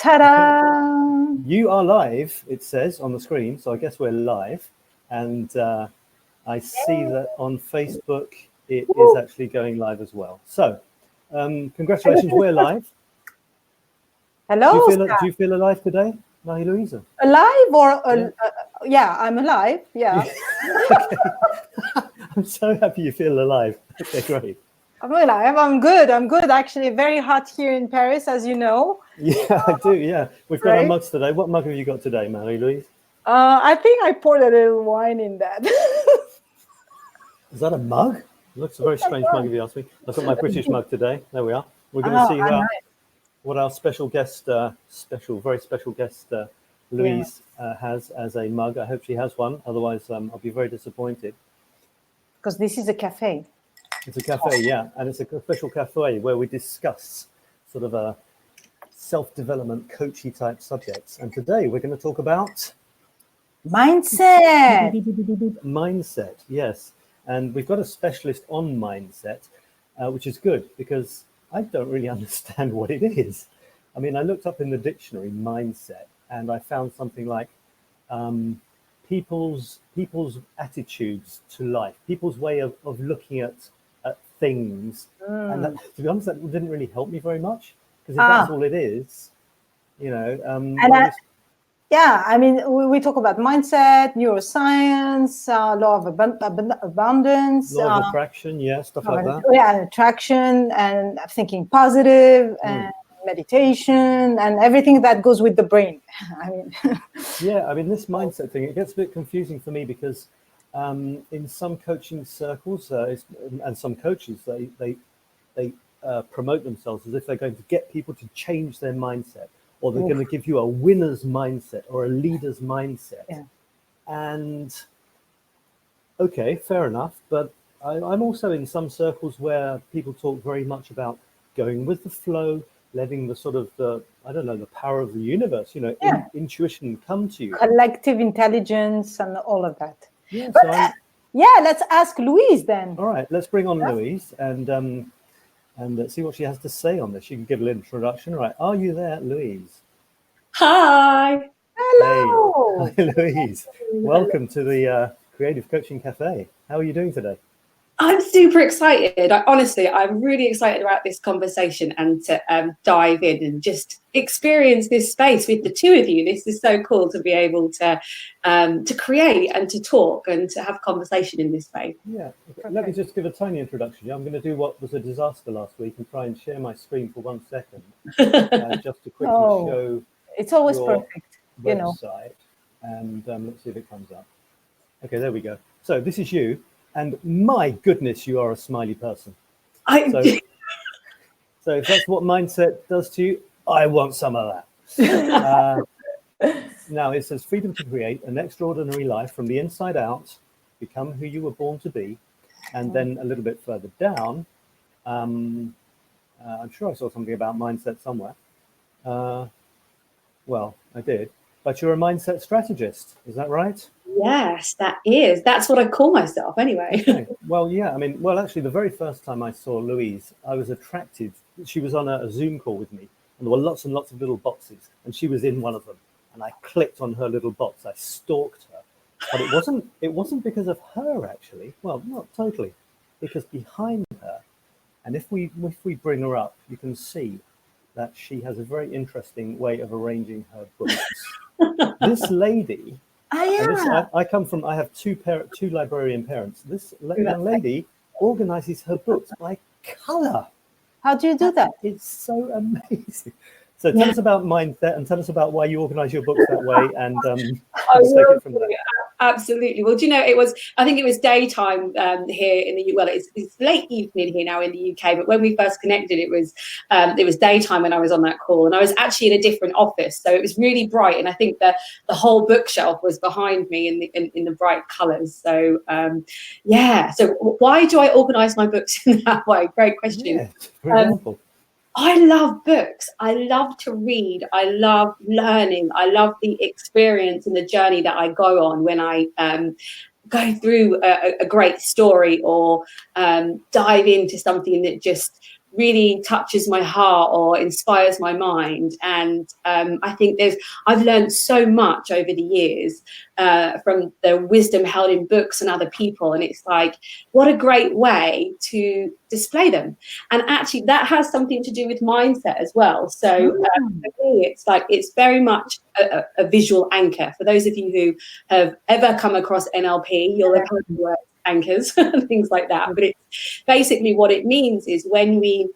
Ta-da! You are live, it says on the screen, so I guess we're live. And I see that on Facebook it is actually going live as well. So, congratulations, we're live. Hello. Do you feel alive today, Marie-Louise? Alive or yeah, I'm alive. Yeah. Okay. I'm so happy you feel alive. Okay, great. I'm alive. I'm good. I'm good. Actually, very hot here in Paris, as you know. Yeah, I do. Yeah, we've got our mugs today. What mug have you got today, Marie-Louise? I think I poured a little wine in that. Is that a mug? It looks a very strange mug if you ask me. I've got my British mug today. There we are. We're going to see what our special guest, very special guest, Louise has as a mug. I hope she has one. Otherwise, I'll be very disappointed. Because this is a cafe. It's a cafe, yeah, and it's a official cafe where we discuss sort of a self-development, coachy type subjects. And today we're going to talk about mindset. Mindset, yes. And we've got a specialist on mindset, which is good because I don't really understand what it is. I mean, I looked up in the dictionary mindset and I found something like people's attitudes to life, people's way of looking at things. And that, to be honest, that didn't really help me very much, because if that's all it is, you know. Yeah, I mean, we talk about mindset, neuroscience, law of abundance, law of attraction, yeah, stuff like that. Yeah, attraction and thinking positive and meditation and everything that goes with the brain. I mean, yeah, I mean, this mindset thing, it gets a bit confusing for me because in some coaching circles and some coaches, they promote themselves as if they're going to get people to change their mindset, or they're going to give you a winner's mindset or a leader's mindset. Yeah. And okay, fair enough. But I'm also in some circles where people talk very much about going with the flow, letting the sort of the power of the universe, you know, intuition come to you. Collective intelligence and all of that. Yeah, but, let's ask Louise then. All right, let's bring on Louise and see what she has to say on this. You can give a little introduction. All right, are you there, Louise? Hi. Hello. Hey. Hi, Louise. Welcome to the Creative Coaching Cafe. How are you doing today? I'm super excited. I'm really excited about this conversation and to dive in and just experience this space with the two of you. This is so cool to be able to create and to talk and to have conversation in this space. Yeah. Okay. Let me just give a tiny introduction. I'm going to do what was a disaster last week and try and share my screen for 1 second, just to quickly show. It's always perfect, you know. Website, and let's see if it comes up. Okay, there we go. So this is you. And my goodness, you are a smiley person. So if that's what mindset does to you, I want some of that. Now it says freedom to create an extraordinary life from the inside out, become who you were born to be. And then a little bit further down, I'm sure I saw something about mindset somewhere. Well, I did. But you're a mindset strategist, is that right? Yes, that's what I call myself anyway. Okay. Well, yeah, I mean, actually the very first time I saw Louise, I was attracted. She was on a Zoom call with me, and there were lots and lots of little boxes, and she was in one of them, and I clicked on her little box. I stalked her, but it wasn't because of her, actually. Well, not totally, because behind her, and if we bring her up, you can see that she has a very interesting way of arranging her books. This lady. I have two librarian parents. This young lady organizes her books by color. How do you do that? It's so amazing. So tell us about mindset and tell us about why you organize your books that way, and let's take it from there. Absolutely. Well, do you know, I think it was daytime here in the it's late evening here now in the UK, but when we first connected, it was daytime when I was on that call, and I was actually in a different office, so it was really bright, and I think that the whole bookshelf was behind me in the bright colors. So so why do I organize my books in that way? Great question. Yeah, for example. I love books. I love to read. I love learning. I love the experience and the journey that I go on when I go through a great story or dive into something that just really touches my heart or inspires my mind. And I think I've learned so much over the years from the wisdom held in books and other people. And it's like, what a great way to display them. And actually that has something to do with mindset as well. So for me, it's like, it's very much a visual anchor. For those of you who have ever come across NLP, you'll have heard the word anchors and things like that. But it's basically what it means is when we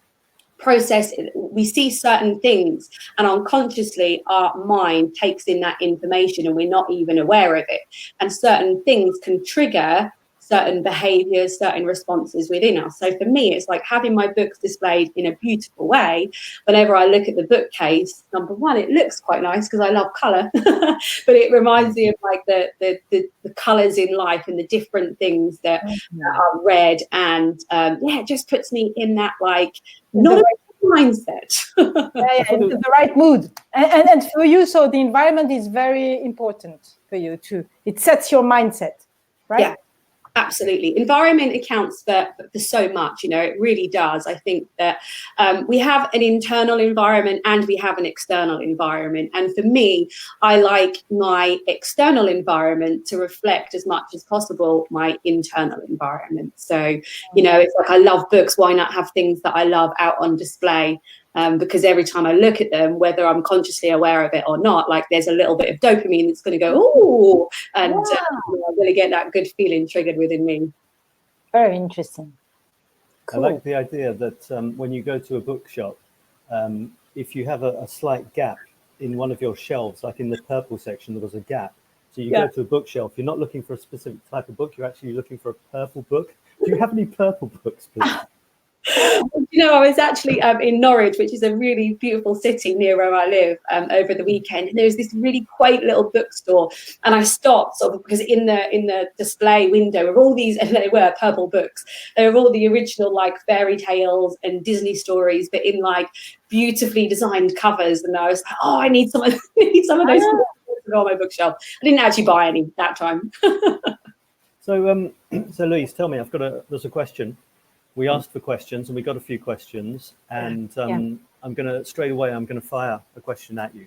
process it, we see certain things and unconsciously our mind takes in that information and we're not even aware of it. And certain things can trigger certain behaviors, certain responses within us. So for me, it's like having my books displayed in a beautiful way. Whenever I look at the bookcase, number one, it looks quite nice because I love colour, but it reminds me of like the colours in life and the different things that are read. And it just puts me in that like, not a mindset. Into the right mood. And for you, so the environment is very important for you too. It sets your mindset, right? Yeah. Absolutely. Environment accounts for so much, you know, it really does. I think that we have an internal environment and we have an external environment. And for me, I like my external environment to reflect as much as possible my internal environment. So, you know, it's like I love books. Why not have things that I love out on display? Because every time I look at them, whether I'm consciously aware of it or not, like there's a little bit of dopamine that's going to go, ooh, and I'm going to get that good feeling triggered within me. Very interesting. Cool. I like the idea that when you go to a bookshop, if you have a slight gap in one of your shelves, like in the purple section, there was a gap. So you go to a bookshelf, you're not looking for a specific type of book, you're actually looking for a purple book. Do you have any purple books, please? You know, I was actually in Norwich, which is a really beautiful city near where I live, over the weekend. And there was this really quaint little bookstore, and I stopped sort of because in the display window were all these, and they were purple books. They were all the original like fairy tales and Disney stories, but in like beautifully designed covers. And I was like, oh, I need some of those to go on my bookshelf. I didn't actually buy any that time. So Louise, tell me, there's a question. We asked for questions and we got a few questions, and I'm going to fire a question at you.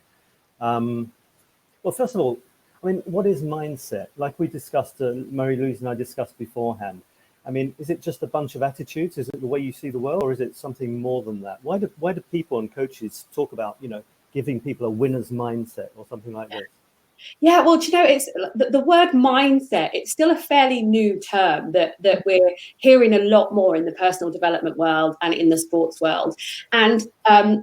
Well, first of all, I mean, what is mindset? Like we discussed, Marie-Louise and I discussed beforehand. I mean, is it just a bunch of attitudes? Is it the way you see the world, or is it something more than that? Why do people and coaches talk about, you know, giving people a winner's mindset or something like this? Yeah, well, do you know, it's the word mindset, it's still a fairly new term that we're hearing a lot more in the personal development world and in the sports world. And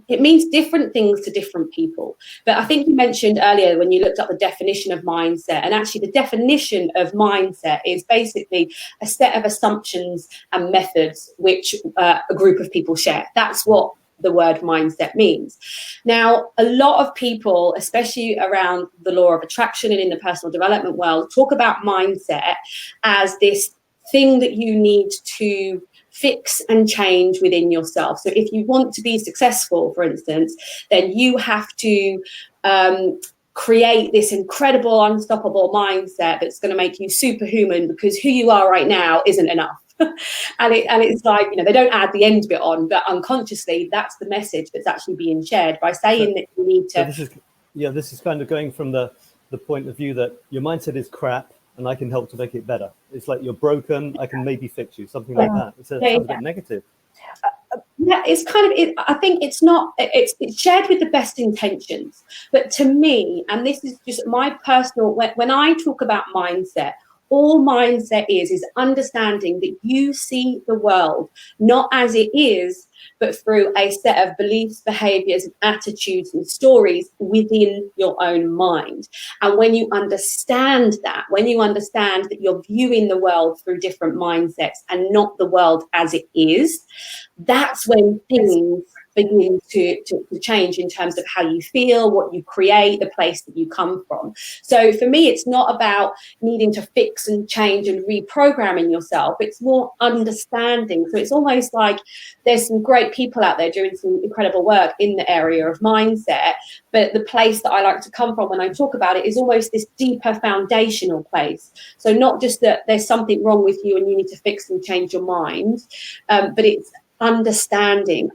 it means different things to different people. But I think you mentioned earlier when you looked up the definition of mindset, and actually the definition of mindset is basically a set of assumptions and methods which a group of people share. That's what the word mindset means. Now, a lot of people, especially around the law of attraction and in the personal development world, talk about mindset as this thing that you need to fix and change within yourself. So if you want to be successful, for instance, then you have to create this incredible, unstoppable mindset that's going to make you superhuman, because who you are right now isn't enough. And it's like, you know, they don't add the end bit on, but unconsciously that's the message that's actually being shared by saying that you need to. So this is kind of going from the point of view that your mindset is crap and I can help to make it better. It's like you're broken, I can maybe fix you, something like that. It sounds a bit negative. Yeah, it's kind of, I think it's not, it's shared with the best intentions. But to me, and this is just my personal, when I talk about mindset, all mindset is understanding that you see the world not as it is, but through a set of beliefs, behaviors, attitudes, and stories within your own mind. And when you understand that, you're viewing the world through different mindsets and not the world as it is, that's when things begin to change in terms of how you feel, what you create, the place that you come from. So for me, it's not about needing to fix and change and reprogramming yourself. It's more understanding. So it's almost like there's some great people out there doing some incredible work in the area of mindset. But the place that I like to come from when I talk about it is almost this deeper foundational place. So not just that there's something wrong with you and you need to fix and change your mind, but it's understanding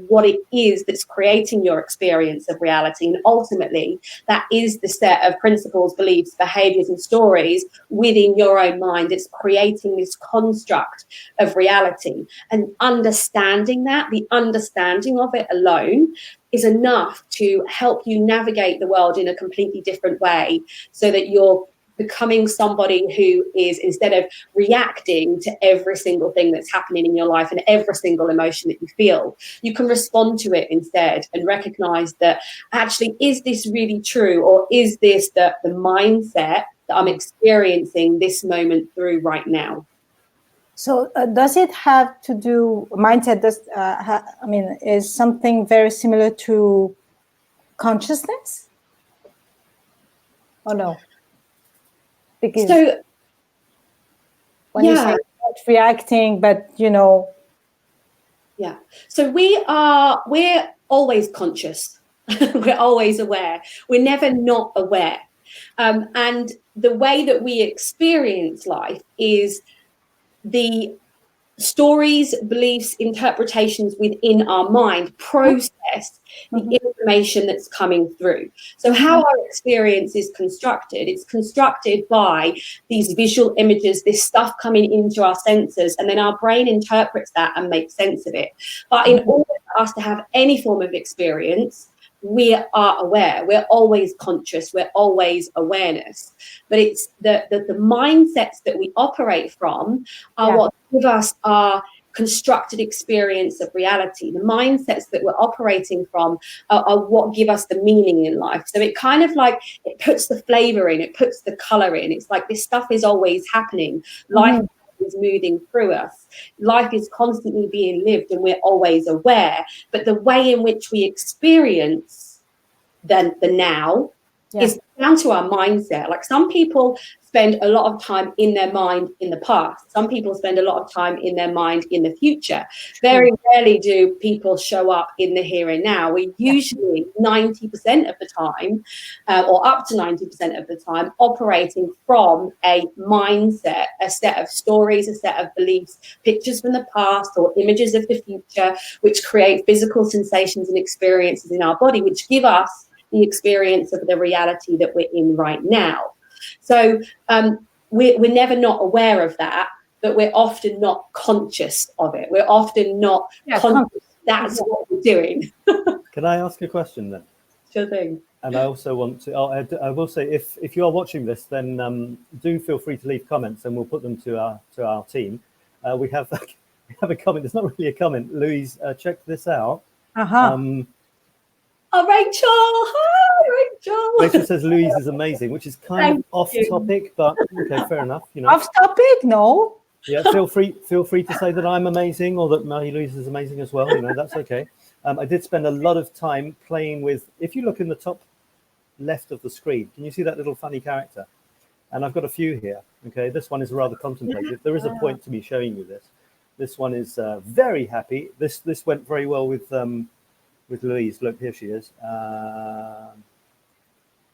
what it is that's creating your experience of reality. And ultimately, that is the set of principles, beliefs, behaviors, and stories within your own mind. It's creating this construct of reality. And understanding that, the understanding of it alone, is enough to help you navigate the world in a completely different way, so that you're becoming somebody who is, instead of reacting to every single thing that's happening in your life and every single emotion that you feel, you can respond to it instead and recognize that actually, is this really true, or is this the mindset that I'm experiencing this moment through right now? So does it have to do, mindset is something very similar to consciousness? Or no? Because so, when you say not reacting, but Yeah. So we're always conscious. We're always aware. We're never not aware. And the way that we experience life is the stories, beliefs, interpretations within our mind process the information that's coming through. So how our experience is constructed, it's constructed by these visual images, this stuff coming into our senses, and then our brain interprets that and makes sense of it. But in order for us to have any form of experience, we are aware. We're always conscious. We're always awareness. But it's the mindsets that we operate from are what give us our constructed experience of reality. The mindsets that we're operating from are what give us the meaning in life. So it kind of like, it puts the flavor in, it puts the color in. It's like this stuff is always happening. Life is moving through us. Life is constantly being lived and we're always aware. But the way in which we experience the now is down to our mindset. Like, some people spend a lot of time in their mind in the past. Some people spend a lot of time in their mind in the future. Very rarely do people show up in the here and now. We usually 90% of the time, or up to 90% of the time, operating from a mindset, a set of stories, a set of beliefs, pictures from the past or images of the future, which create physical sensations and experiences in our body, which give us the experience of the reality that we're in right now. So we're never not aware of that, but we're often not conscious of it. We're often not conscious that's what we're doing. Can I ask a question then? Sure thing. And I also want to, I will say, if you are watching this, then do feel free to leave comments and we'll put them to our team. We have a comment. It's not really a comment. Louise, check this out. Oh, Rachel! Hi, Rachel! Rachel says Louise is amazing, which is kind of off topic, but okay, fair enough. You know, off topic? No. Yeah, feel free to say that I'm amazing or that Marie-Louise is amazing as well. You know, that's okay. I did spend a lot of time playing with. If you look in the top left of the screen, can you see that little funny character? And I've got a few here. Okay, this one is rather contemplative. There is a point to me showing you this. This one is very happy. This went very well with Louise. Look, here she is.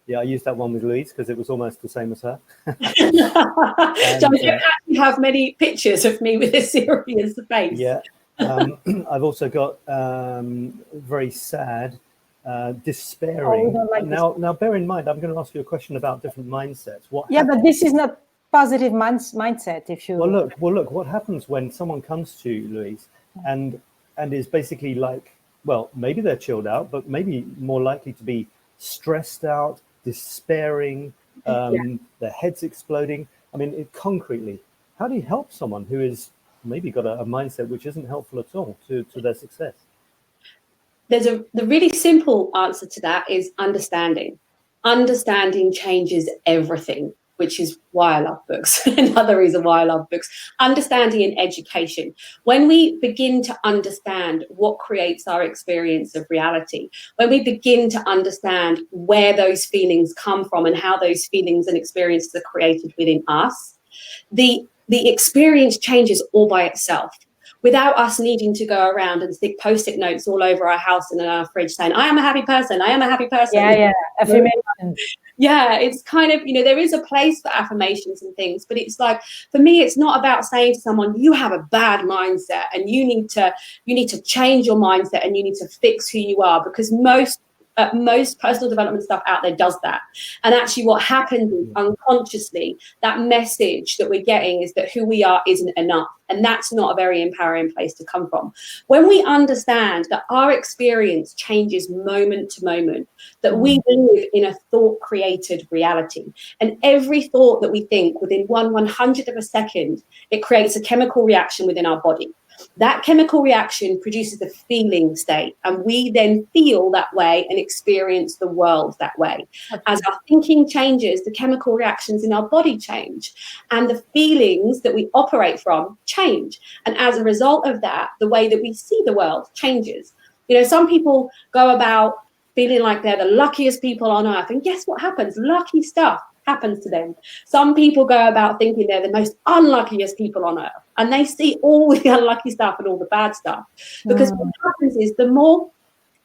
Yeah, I used that one with Louise because it was almost the same as her. So I don't actually have many pictures of me with a serious face. Yeah. I've also got very sad, despairing. Now, bear in mind, I'm going to ask you a question about different mindsets. But this is not positive mindset. If you well, look. What happens when someone comes to Louise and is basically like, well, maybe they're chilled out, but maybe more likely to be stressed out, despairing, their head's exploding. I mean, concretely, how do you help someone who is maybe got a mindset which isn't helpful at all to their success? The really simple answer to that is understanding. Understanding changes everything, which is why I love books. Another reason why I love books. Understanding in education. When we begin to understand what creates our experience of reality, when we begin to understand where those feelings come from and how those feelings and experiences are created within us, the experience changes all by itself. without us needing to go around and stick post-it notes all over our house and in our fridge saying, I am a happy person, I am a happy person. Yeah, affirmation. Yeah, it's kind of, there is a place for affirmations and things, but it's like, for me, it's not about saying to someone, you have a bad mindset and you need to change your mindset and you need to fix who you are, because most personal development stuff out there does that. And actually what happens is unconsciously, that message that we're getting is that who we are isn't enough. And that's not a very empowering place to come from. When we understand that our experience changes moment to moment, that we live in a thought-created reality, and every thought that we think within 1/100th of a second, it creates a chemical reaction within our body. That chemical reaction produces a feeling state, and we then feel that way and experience the world that way. As our thinking changes, the chemical reactions in our body change, and the feelings that we operate from change. And as a result of that, the way that we see the world changes. Some people go about feeling like they're the luckiest people on earth, and guess what happens? Lucky stuff happens to them. Some people go about thinking they're the most unluckiest people on earth, and they see all the unlucky stuff and all the bad stuff. Because what happens is, the more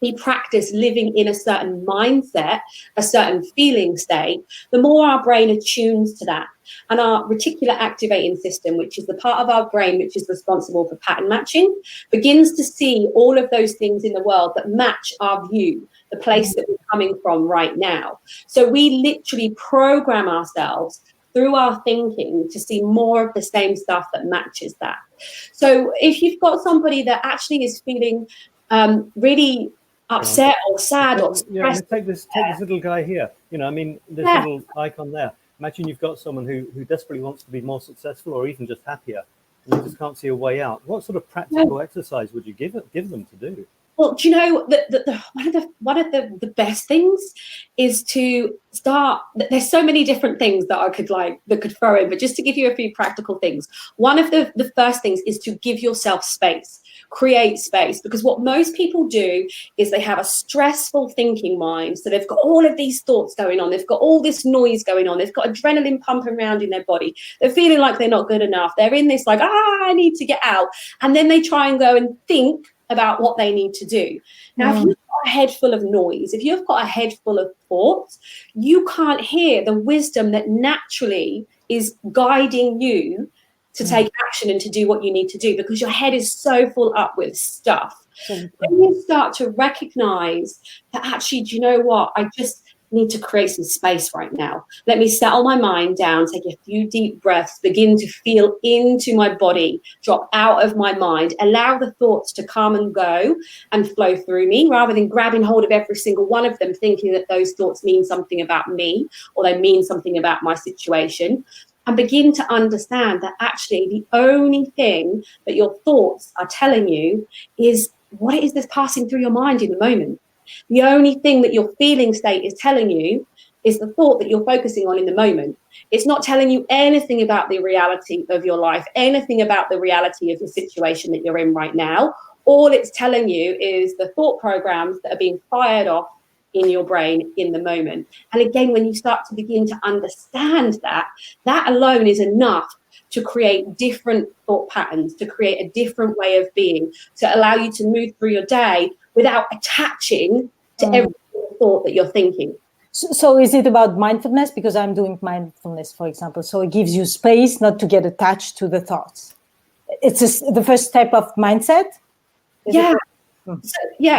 we practice living in a certain mindset, a certain feeling state, the more our brain attunes to that. And our reticular activating system, which is the part of our brain which is responsible for pattern matching, begins to see all of those things in the world that match our view, the place that we're coming from right now. So we literally program ourselves through our thinking to see more of the same stuff that matches that. So if you've got somebody that actually is feeling really upset or sad or stressed. Take this little guy here. This little icon there. Imagine you've got someone who desperately wants to be more successful or even just happier, and they just can't see a way out. What sort of practical exercise would you give them to do? Well, do you know one of the best things is to start. There's so many different things that I could throw in, but just to give you a few practical things. One of the first things is to give yourself space. Create space, because what most people do is they have a stressful thinking mind. So they've got all of these thoughts going on. They've got all this noise going on. They've got adrenaline pumping around in their body. They're feeling like they're not good enough. They're in this like, I need to get out. And then they try and go and think about what they need to do. Now, if you've got a head full of noise, if you've got a head full of thoughts, you can't hear the wisdom that naturally is guiding you to take action and to do what you need to do, because your head is so full up with stuff. When you start to recognize that, actually, do you know what? I just need to create some space right now. Let me settle my mind down, take a few deep breaths, begin to feel into my body, drop out of my mind, allow the thoughts to come and go and flow through me, rather than grabbing hold of every single one of them, thinking that those thoughts mean something about me or they mean something about my situation. And begin to understand that actually the only thing that your thoughts are telling you is what it is that's passing through your mind in the moment. The only thing that your feeling state is telling you is the thought that you're focusing on in the moment. It's not telling you anything about the reality of your life, anything about the reality of the situation that you're in right now. All it's telling you is the thought programs that are being fired off in your brain in the moment. And again, when you start to begin to understand that alone is enough to create different thought patterns, to create a different way of being, to allow you to move through your day without attaching to every thought that you're thinking. So is it about mindfulness? Because I'm doing mindfulness, for example. So it gives you space not to get attached to the thoughts. It's the first step of mindset?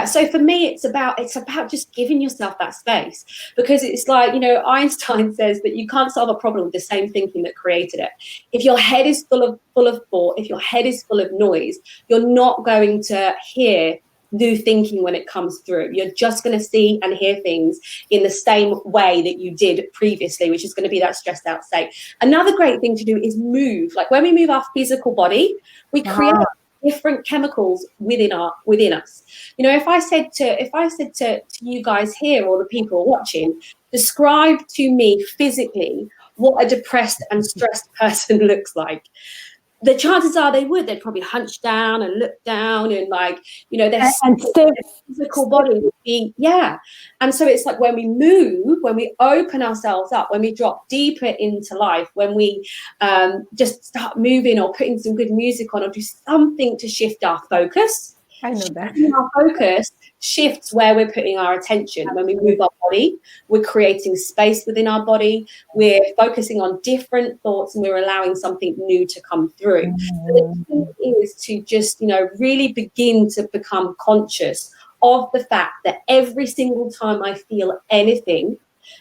So for me, it's about just giving yourself that space, because it's like, Einstein says that you can't solve a problem with the same thinking that created it. If your head is full of thought, if your head is full of noise, you're not going to hear new thinking when it comes through. You're just going to see and hear things in the same way that you did previously, which is going to be that stressed out state. Another great thing to do is move. Like when we move our physical body, we create different chemicals within us. If I said to you guys here, or the people watching, describe to me physically what a depressed and stressed person looks like. the chances are they'd probably hunch down and look down and like, you know, their physical body would be, And so it's like when we move, when we open ourselves up, when we drop deeper into life, when we just start moving or putting some good music on or do something to shift our focus. I know that. Our focus shifts where we're putting our attention. When we move our body, we're creating space within our body. We're focusing on different thoughts and we're allowing something new to come through. So the key is to just, you know, really begin to become conscious of the fact that every single time I feel anything,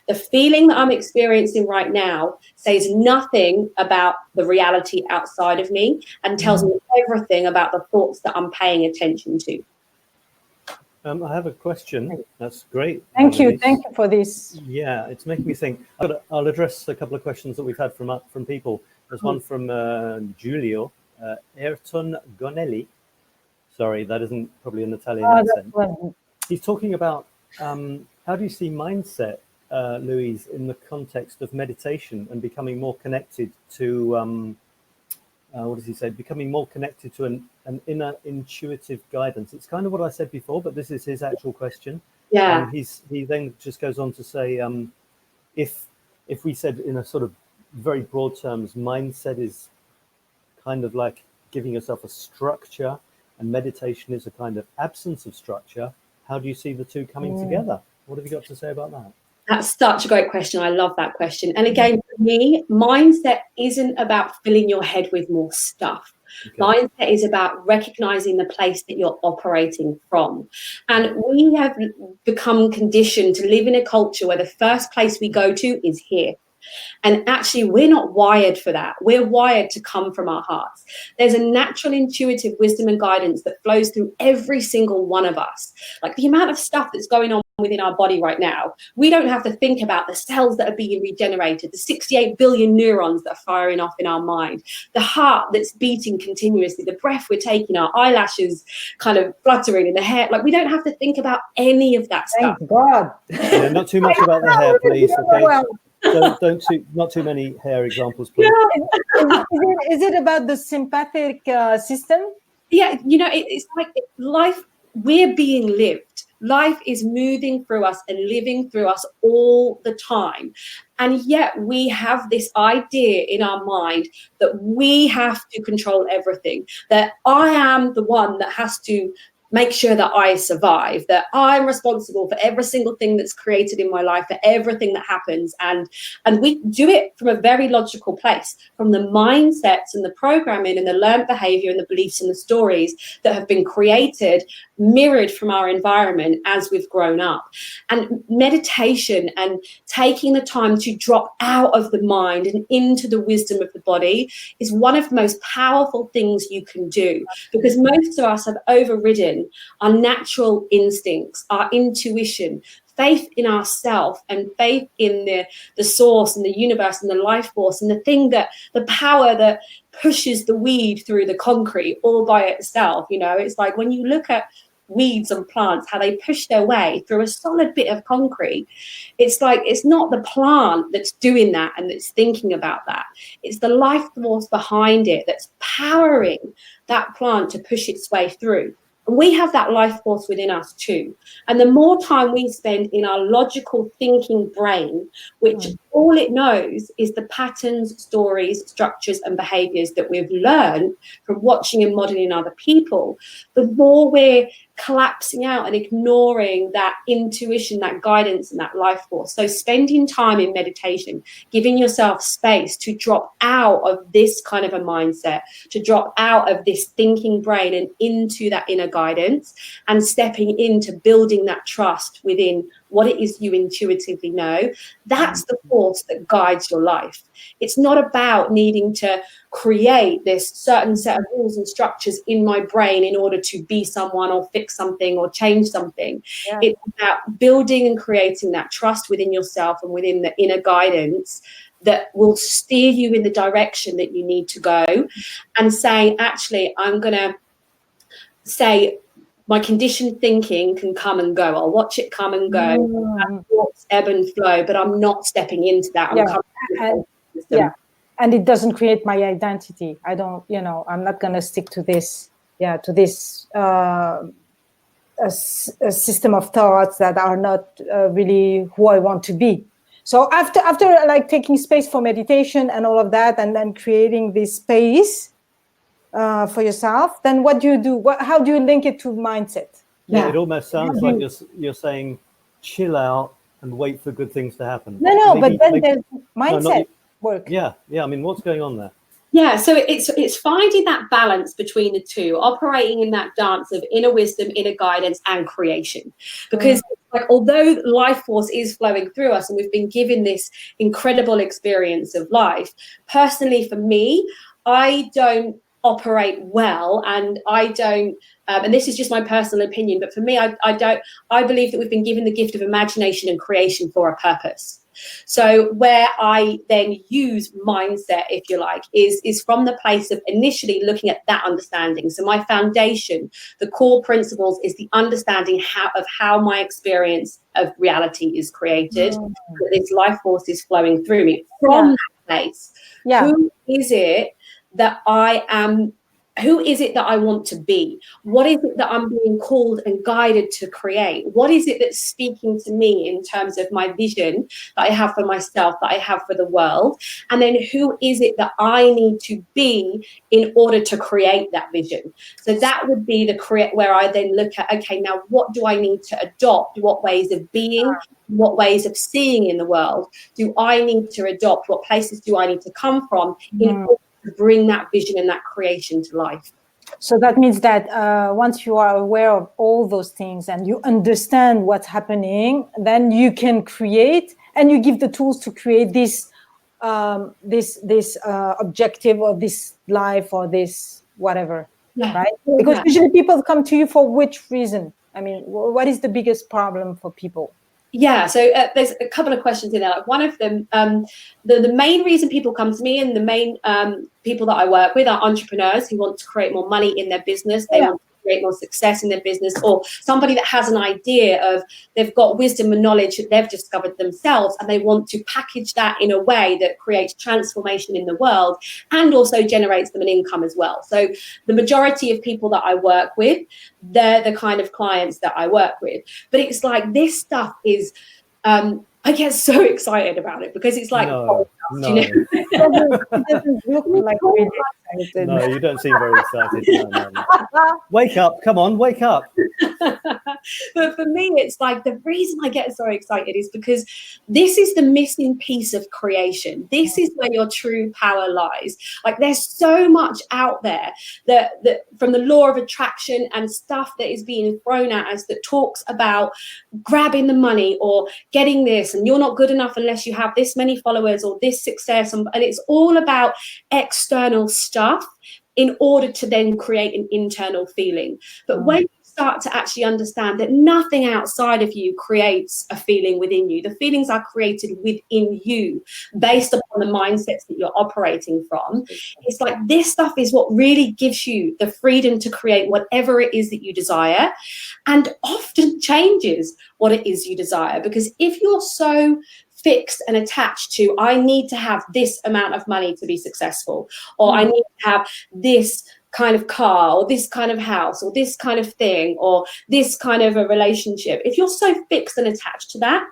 the feeling that I'm experiencing right now says nothing about the reality outside of me and tells me everything about the thoughts that I'm paying attention to. I have a question. That's great. Thank you. Thank you for this. Yeah, it's making me think. I'll address a couple of questions that we've had from people. There's one from Giulio 𝗟𝗏𝗏. Sorry, that isn't probably an Italian accent. He's talking about how do you see mindset, Louise, in the context of meditation and becoming more connected to, what does he say? Becoming more connected to an inner intuitive guidance. It's kind of what I said before, but this is his actual question. Yeah. He then just goes on to say, if we said in a sort of very broad terms, mindset is kind of like giving yourself a structure and meditation is a kind of absence of structure, how do you see the two coming together? What have you got to say about that? That's such a great question. I love that question. And again, for me, mindset isn't about filling your head with more stuff. Okay. Mindset is about recognizing the place that you're operating from. And we have become conditioned to live in a culture where the first place we go to is here. And actually, we're not wired for that. We're wired to come from our hearts. There's a natural intuitive wisdom and guidance that flows through every single one of us. Like the amount of stuff that's going on within our body right now, we don't have to think about the cells that are being regenerated, the 68 billion neurons that are firing off in our mind, the heart that's beating continuously, the breath we're taking, our eyelashes kind of fluttering in the hair. Like we don't have to think about any of that stuff. Thank God. Yeah, not too much about the hair, please. Okay. Not too many hair examples, please. Is it about the sympathetic system? Yeah, you know, it's like life, we're being lived. Life is moving through us and living through us all the time. And yet we have this idea in our mind that we have to control everything, that I am the one that has to make sure that I survive, that I'm responsible for every single thing that's created in my life, for everything that happens. And we do it from a very logical place, from the mindsets and the programming and the learned behavior and the beliefs and the stories that have been created, mirrored from our environment as we've grown up. And meditation and taking the time to drop out of the mind and into the wisdom of the body is one of the most powerful things you can do, because most of us have overridden our natural instincts, our intuition, faith in ourselves and faith in the source and the universe and the life force and the power that pushes the weed through the concrete all by itself. You know, it's like when you look at weeds and plants, how they push their way through a solid bit of concrete. It's like, it's not the plant that's doing that and that's thinking about that. It's the life force behind it that's powering that plant to push its way through. And we have that life force within us too. And the more time we spend in our logical thinking brain, which all it knows is the patterns, stories, structures, and behaviors that we've learned from watching and modeling other people, the more we're collapsing out and ignoring that intuition, that guidance, and that life force. So spending time in meditation, giving yourself space to drop out of this kind of a mindset, to drop out of this thinking brain and into that inner guidance, and stepping into building that trust within what it is you intuitively know, that's the force that guides your life. It's not about needing to create this certain set of rules and structures in my brain in order to be someone or fix something or change something. Yeah. It's about building and creating that trust within yourself and within the inner guidance that will steer you in the direction that you need to go, and saying, actually, I'm going to say, my conditioned thinking can come and go. I'll watch it come and go. Thoughts ebb and flow, but I'm not stepping into that. I'm coming into the system. and it doesn't create my identity. I don't, I'm not going to stick to this, a system of thoughts that are not really who I want to be. So after like taking space for meditation and all of that, and then creating this space for yourself, then what do you do? How do you link it to mindset? Yeah, it almost sounds like you're saying chill out and wait for good things to happen. No, but then there's mindset work. Yeah. I mean, what's going on there? Yeah, so it's finding that balance between the two, operating in that dance of inner wisdom, inner guidance, and creation. Because like, although life force is flowing through us and we've been given this incredible experience of life, personally for me, I don't operate well, and I don't, and this is just my personal opinion, but for me, I believe that we've been given the gift of imagination and creation for a purpose. So where I then use mindset, if you like, is from the place of initially looking at that understanding. So my foundation, the core principles, is the understanding of how my experience of reality is created. That this life force is flowing through me. From that place, who is it that I am? Who is it that I want to be? What is it that I'm being called and guided to create? What is it that's speaking to me in terms of my vision that I have for myself, that I have for the world? And then who is it that I need to be in order to create that vision? So that would be where I then look at, okay, now what do I need to adopt? What ways of being, what ways of seeing in the world do I need to adopt? What places do I need to come from in order to bring that vision and that creation to life? So that means that once you are aware of all those things and you understand what's happening, then you can create, and you give the tools to create this objective, or this life, or this whatever, right? Because usually people come to you for which reason? I mean, what is the biggest problem for people? Yeah, so there's a couple of questions in there. Like one of them, the main reason people come to me, and the main people that I work with, are entrepreneurs who want to create more money in their business. They want to create more success in their business, or somebody that has an idea of, they've got wisdom and knowledge that they've discovered themselves, and they want to package that in a way that creates transformation in the world and also generates them an income as well. So the majority of people that I work with, they're the kind of clients that I work with. But it's like, this stuff is I get so excited about it, because it's like, It doesn't look like really excited. No, you don't seem very excited. No. Wake up, come on, wake up. But for me, it's like, the reason I get so excited is because this is the missing piece of creation. This is where your true power lies. Like, there's so much out there that from the law of attraction and stuff that is being thrown at us, that talks about grabbing the money or getting this, and you're not good enough unless you have this many followers or this success, and it's all about external stuff in order to then create an internal feeling. But when you start to actually understand that nothing outside of you creates a feeling within you, the feelings are created within you based upon the mindsets that you're operating from, it's like, this stuff is what really gives you the freedom to create whatever it is that you desire, and often changes what it is you desire. Because if you're so fixed and attached to, I need to have this amount of money to be successful, or I need to have this kind of car, or this kind of house, or this kind of thing, or this kind of a relationship, if you're so fixed and attached to that,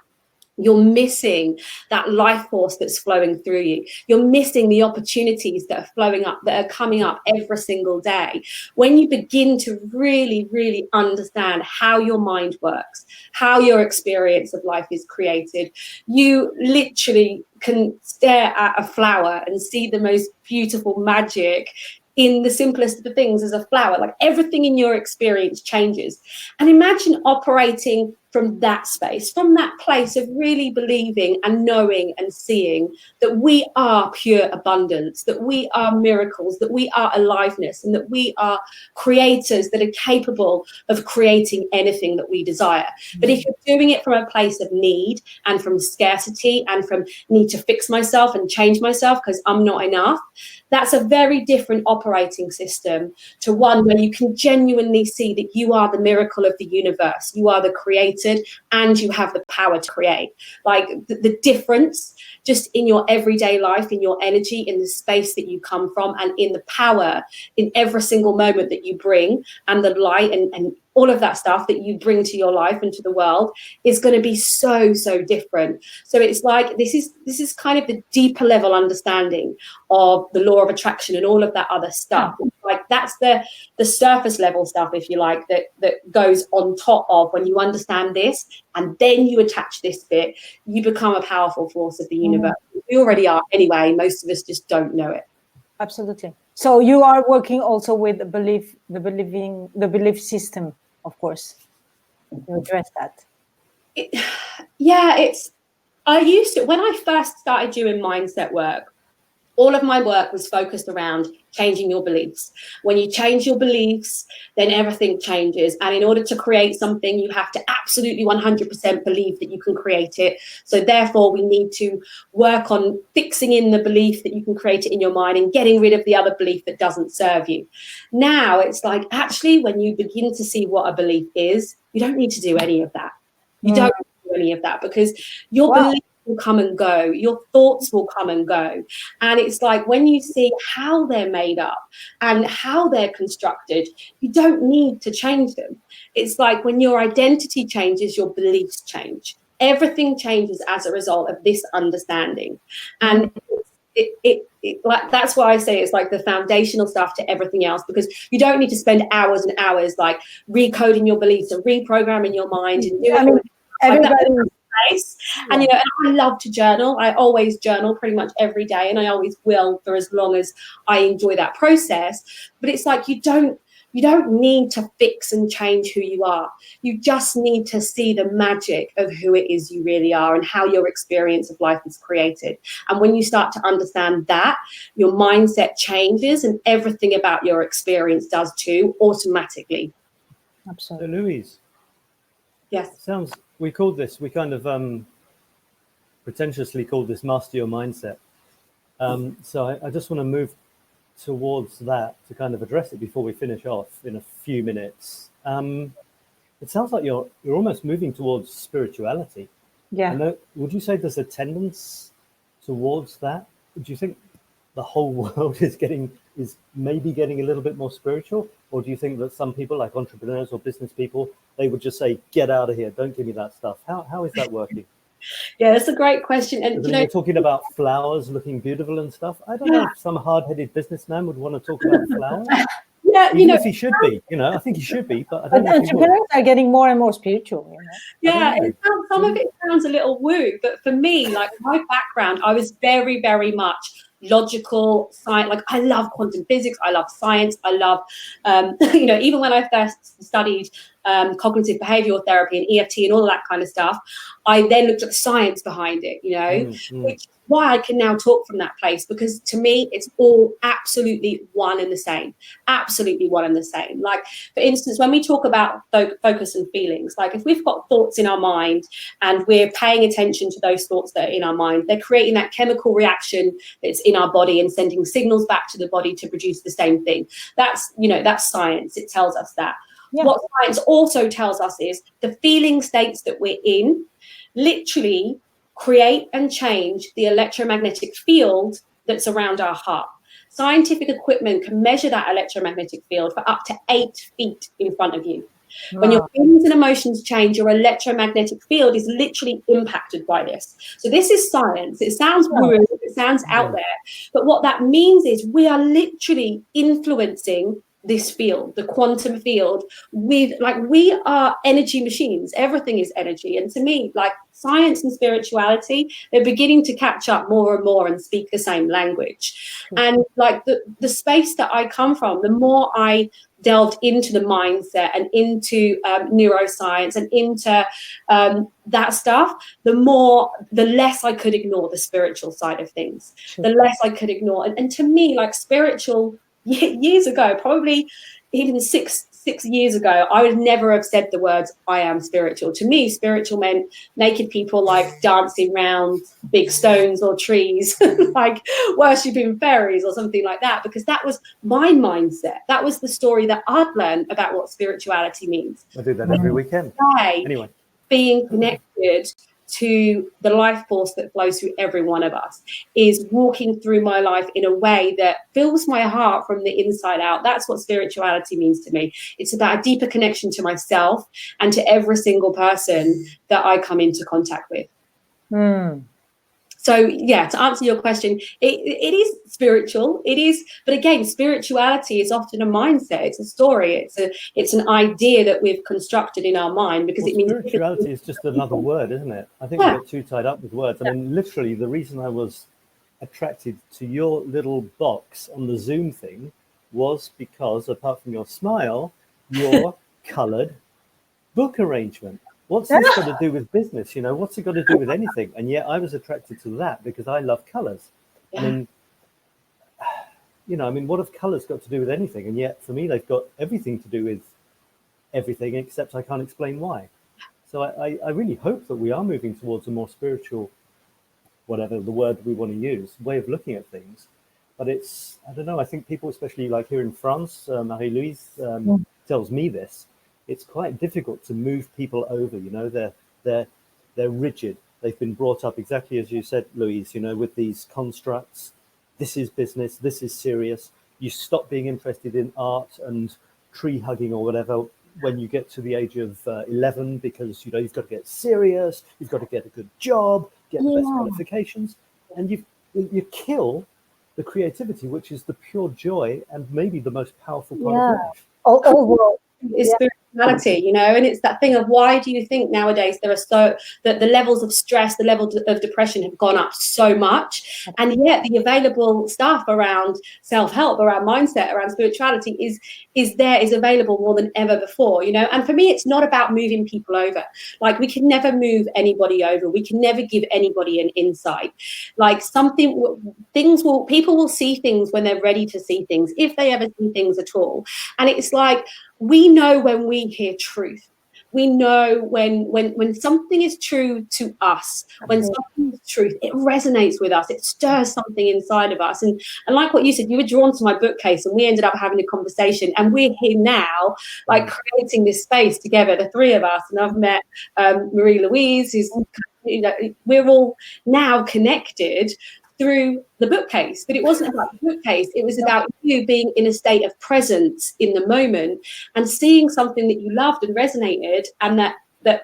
you're missing that life force that's flowing through you. You're missing the opportunities that are flowing up, that are coming up every single day. When you begin to really, really understand how your mind works, how your experience of life is created, you literally can stare at a flower and see the most beautiful magic in the simplest of the things, as a flower. Like, everything in your experience changes. And imagine operating from that space, from that place of really believing and knowing and seeing that we are pure abundance, that we are miracles, that we are aliveness, and that we are creators that are capable of creating anything that we desire. But if you're doing it from a place of need, and from scarcity, and from need to fix myself and change myself because I'm not enough, that's a very different operating system to one where you can genuinely see that you are the miracle of the universe, you are the creator created, and you have the power to create. Like the difference just in your everyday life, in your energy, in the space that you come from, and in the power in every single moment that you bring, and the light and all of that stuff that you bring to your life and to the world is going to be so, so different. So it's like, this is kind of the deeper level understanding of the law of attraction and all of that other stuff. Like that's the surface level stuff, if you like, that goes on top of when you understand this, and then you attach this bit, you become a powerful force of the universe. We already are anyway. Most of us just don't know it. Absolutely. So you are working also with the belief system, of course. You address that. I used to, when I first started doing mindset work, all of my work was focused around changing your beliefs. When you change your beliefs, then everything changes. And in order to create something, you have to absolutely 100% believe that you can create it. So therefore, we need to work on fixing in the belief that you can create it in your mind and getting rid of the other belief that doesn't serve you. Now, it's like, actually, when you begin to see what a belief is, you don't need to do any of that. You don't do any of that, because your belief will come and go, your thoughts will come and go. And it's like, when you see how they're made up and how they're constructed, you don't need to change them. It's like when your identity changes, your beliefs change. Everything changes as a result of this understanding. And like, that's why I say it's like the foundational stuff to everything else, because you don't need to spend hours and hours like recoding your beliefs and reprogramming your mind and doing everybody. And you know, and I love to journal. I always journal pretty much every day, and I always will for as long as I enjoy that process. But it's like you don't need to fix and change who you are. You just need to see the magic of who it is you really are and how your experience of life is created. And when you start to understand that, your mindset changes, and everything about your experience does too, automatically. Absolutely. So Louise. Yes. We kind of pretentiously called this Master Your Mindset. So I just want to move towards that to kind of address it before we finish off in a few minutes. It sounds like you're almost moving towards spirituality. Yeah. Would you say there's a tendency towards that? Do you think the whole world is maybe getting a little bit more spiritual? Or do you think that some people, like entrepreneurs or business people, they would just say, get out of here, don't give me that stuff? How is that working? Yeah, that's a great question. And you know, you're talking about flowers looking beautiful and stuff. I don't know if some hard-headed businessman would want to talk about flowers. Yeah, even if he should be, I think he should be, but I don't know. Entrepreneurs are getting more and more spiritual. Yeah, some of it sounds a little woo, but for me, like my background, I was very, very much logical science. Like I love quantum physics, I love science, I love even when I first studied cognitive behavioral therapy and EFT and all of that kind of stuff, I then looked at the science behind it, which is why I can now talk from that place, because to me it's all absolutely one and the same. Absolutely one and the same. Like, for instance, when we talk about focus and feelings, like if we've got thoughts in our mind and we're paying attention to those thoughts that are in our mind, they're creating that chemical reaction that's in our body and sending signals back to the body to produce the same thing. That's science. It tells us that. Yeah. What science also tells us is the feeling states that we're in literally create and change the electromagnetic field that's around our heart. Scientific equipment can measure that electromagnetic field for up to 8 feet in front of you. Wow. When your feelings and emotions change, your electromagnetic field is literally impacted by this. So this is science. It sounds woo, it sounds out there, but what that means is we are literally influencing this field, the quantum field, we are energy machines. Everything is energy. And to me, like science and spirituality, they're beginning to catch up more and more and speak the same language. And like the space that I come from, the more I delved into the mindset and into neuroscience and into that stuff, the less I could ignore the spiritual side of things, the less I could ignore. And to me, like spiritual, years ago, probably even six years ago, I would never have said the words I am spiritual. To me, spiritual meant naked people like dancing around big stones or trees, like worshipping fairies or something like that, because that was my mindset. That was the story that I'd learned about what spirituality means. I do that every weekend. Anyway. being connected to the life force that flows through every one of us, is walking through my life in a way that fills my heart from the inside out. That's what spirituality means to me. It's about a deeper connection to myself and to every single person that I come into contact with. So yeah, to answer your question, it is spiritual. It is, but again, spirituality is often a mindset. It's a story. It's an idea that we've constructed in our mind, because it means spirituality is just another word, isn't it? I think we get too tied up with words. I mean, literally, the reason I was attracted to your little box on the Zoom thing was because, apart from your smile, your coloured book arrangement. What's this got to do with business? You know, what's it got to do with anything? And yet I was attracted to that because I love colours. I mean, you know, I mean, what have colours got to do with anything? And yet for me, they've got everything to do with everything, except I can't explain why. So I really hope that we are moving towards a more spiritual, whatever the word we want to use, way of looking at things. But it's, I don't know, I think people, especially like here in France, Marie-Louise tells me this, it's quite difficult to move people over, you know, they're rigid. They've been brought up exactly as you said, Louise, you know, with these constructs. This is business, this is serious. You stop being interested in art and tree hugging or whatever when you get to the age of 11, because, you know, you've got to get serious, you've got to get a good job, get the best qualifications, and you kill the creativity, which is the pure joy and maybe the most powerful part of life. Overall. Is spirituality, you know, and it's that thing of, why do you think nowadays there are that the levels of stress, the levels of depression have gone up so much, and yet the available stuff around self-help, around mindset, around spirituality is available more than ever before, you know. And for me, it's not about moving people over. Like, we can never move anybody over. We can never give anybody an insight. Like, people will see things when they're ready to see things, if they ever see things at all. And it's like, we know when we hear truth. We know when something is true to us, when something is truth, it resonates with us, it stirs something inside of us. And like what you said, you were drawn to my bookcase and we ended up having a conversation, and we're here now, like, creating this space together, the three of us. And I've met Marie-Louise, who's, you know, we're all now connected through the bookcase. But it wasn't about the bookcase, it was about you being in a state of presence in the moment and seeing something that you loved and resonated, and that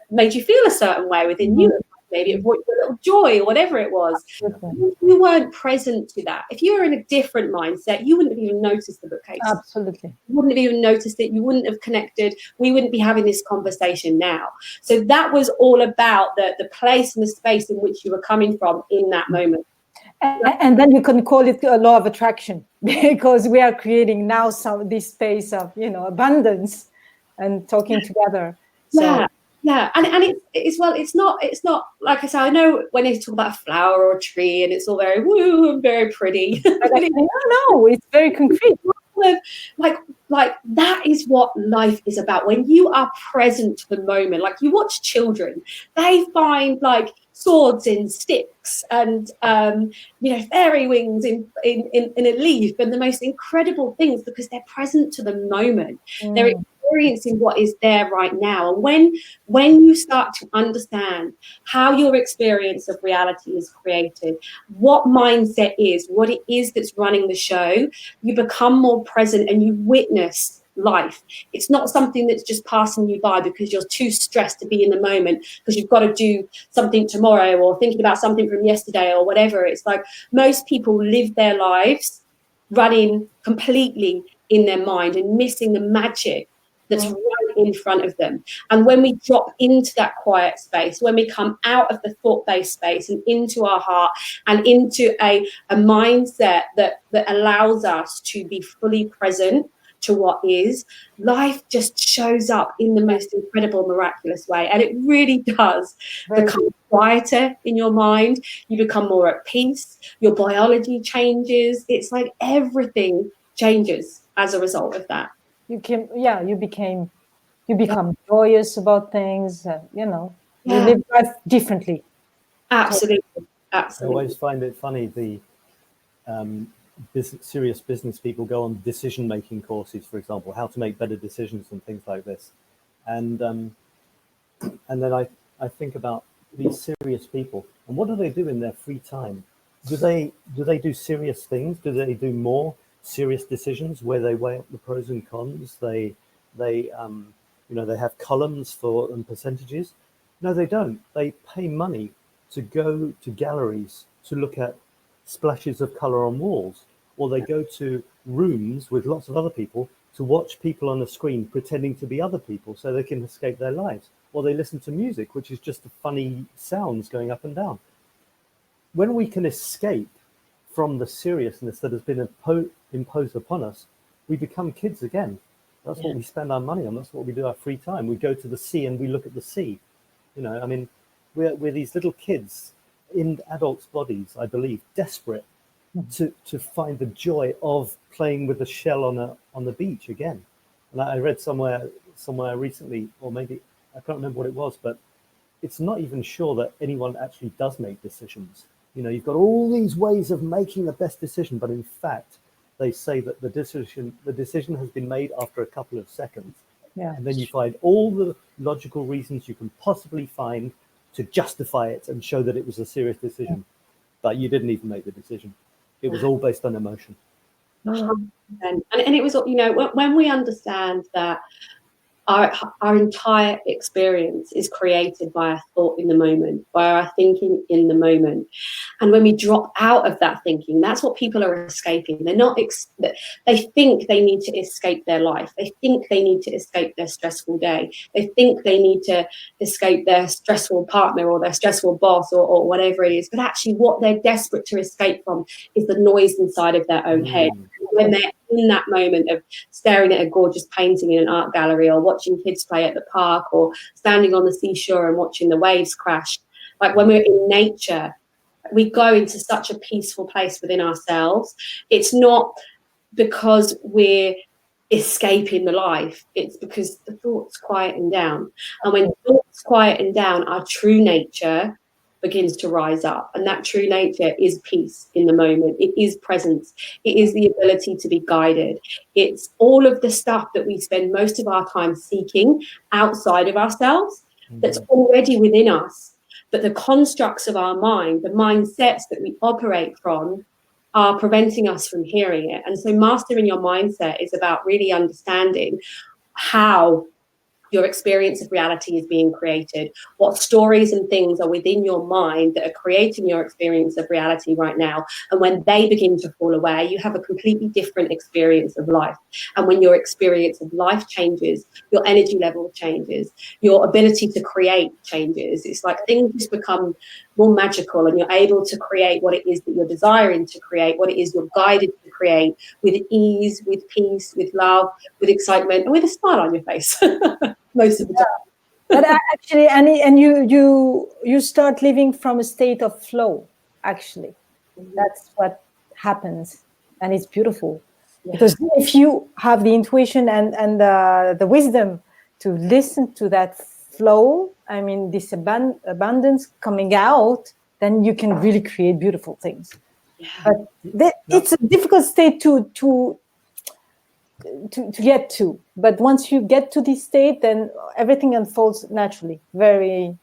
made you feel a certain way within you. Maybe it brought you a little joy or whatever it was. You weren't present to that. If you were in a different mindset, you wouldn't have even noticed the bookcase. Absolutely. You wouldn't have even noticed it. You wouldn't have connected. We wouldn't be having this conversation now. So that was all about the place and the space in which you were coming from in that moment. And then you can call it a law of attraction, because we are creating now this space of, you know, abundance and talking together. So. Yeah, and it's not like I said. I know when they talk about a flower or a tree, and it's all very woo and very pretty. No, it's very concrete. Like that is what life is about. When you are present to the moment, like you watch children, they find like swords in sticks and you know, fairy wings in a leaf, and the most incredible things, because they're present to the moment. They're experiencing what is there right now. And when you start to understand how your experience of reality is created, what mindset is, what it is that's running the show, you become more present and you witness life. It's not something that's just passing you by because you're too stressed to be in the moment because you've got to do something tomorrow or thinking about something from yesterday or whatever. It's like most people live their lives running completely in their mind and missing the magic that's right in front of them. And when we drop into that quiet space, when we come out of the thought-based space and into our heart and into a mindset that allows us to be fully present to what is, life just shows up in the most incredible, miraculous way. And it really does become quieter in your mind. You become more at peace. Your biology changes. It's like everything changes as a result of that. You become joyous about things, you know, you live life differently. Absolutely. I always find it funny, the serious business people go on decision-making courses, for example, how to make better decisions and things like this. And then I I think about these serious people, and what do they do in their free time? Do they do serious things? Do they do more serious decisions where they weigh up the pros and cons? They have columns for and percentages. No, they don't. They pay money to go to galleries to look at splashes of color on walls, or they go to rooms with lots of other people to watch people on a screen pretending to be other people so they can escape their lives, or they listen to music, which is just the funny sounds going up and down. When we can escape from the seriousness that has been imposed upon us, we become kids again. That's what we spend our money on. That's what we do our free time. We go to the sea and we look at the sea. You know, I mean, we're these little kids in adults' bodies, I believe, desperate to find the joy of playing with a shell on the beach again. And I read somewhere recently, or maybe I can't remember what it was, but it's not even sure that anyone actually does make decisions. You know, you've got all these ways of making the best decision, but in fact, they say that the decision has been made after a couple of seconds. Yeah. And then you find all the logical reasons you can possibly find to justify it and show that it was a serious decision. But you didn't even make the decision. It was all based on emotion. And it was, you know, when we understand that our entire experience is created by our thought in the moment, by our thinking in the moment. And when we drop out of that thinking, that's what people are escaping. They're not, they think they need to escape their life. They think they need to escape their stressful day. They think they need to escape their stressful partner or their stressful boss or whatever it is. But actually what they're desperate to escape from is the noise inside of their own head. When they're in that moment of staring at a gorgeous painting in an art gallery, or watching kids play at the park, or standing on the seashore and watching the waves crash, like when we're in nature, we go into such a peaceful place within ourselves. It's not because we're escaping the life, it's because the thoughts quieten down. And when thoughts quieten down, our true nature begins to rise up, and that true nature is peace in the moment. It is presence. It is the ability to be guided. It's all of the stuff that we spend most of our time seeking outside of ourselves that's already within us. But the constructs of our mind, the mindsets that we operate from, are preventing us from hearing it. And so mastering your mindset is about really understanding how your experience of reality is being created, what stories and things are within your mind that are creating your experience of reality right now. And when they begin to fall away, you have a completely different experience of life. And when your experience of life changes, your energy level changes, your ability to create changes. It's like things just become more magical, and you're able to create what it is that you're desiring to create, what it is you're guided to create, with ease, with peace, with love, with excitement, and with a smile on your face. Most of the time. But actually, and you start living from a state of flow. Actually, that's what happens, and it's beautiful. Because if you have the intuition and the wisdom to listen to that flow, I mean, this abundance coming out, then you can really create beautiful things. But it's a difficult state to get to. But once you get to this state, then everything unfolds naturally. Very,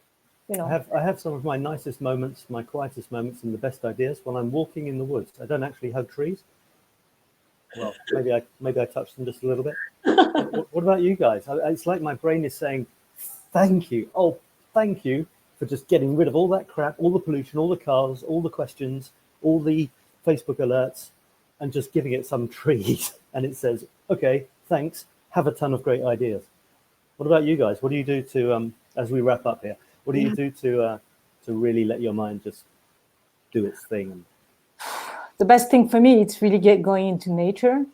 you know. I have some of my nicest moments, my quietest moments, and the best ideas when I'm walking in the woods. I don't actually hug trees. Well, maybe I touched them just a little bit. What about you guys? It's like my brain is saying, thank you. Oh, thank you for just getting rid of all that crap, all the pollution, all the cars, all the questions, all the Facebook alerts, and just giving it some trees. And it says, okay, thanks. Have a ton of great ideas. What about you guys? What do you do to, as we wrap up here, what do you do to really let your mind just do its thing? The best thing for me, it's really going into nature.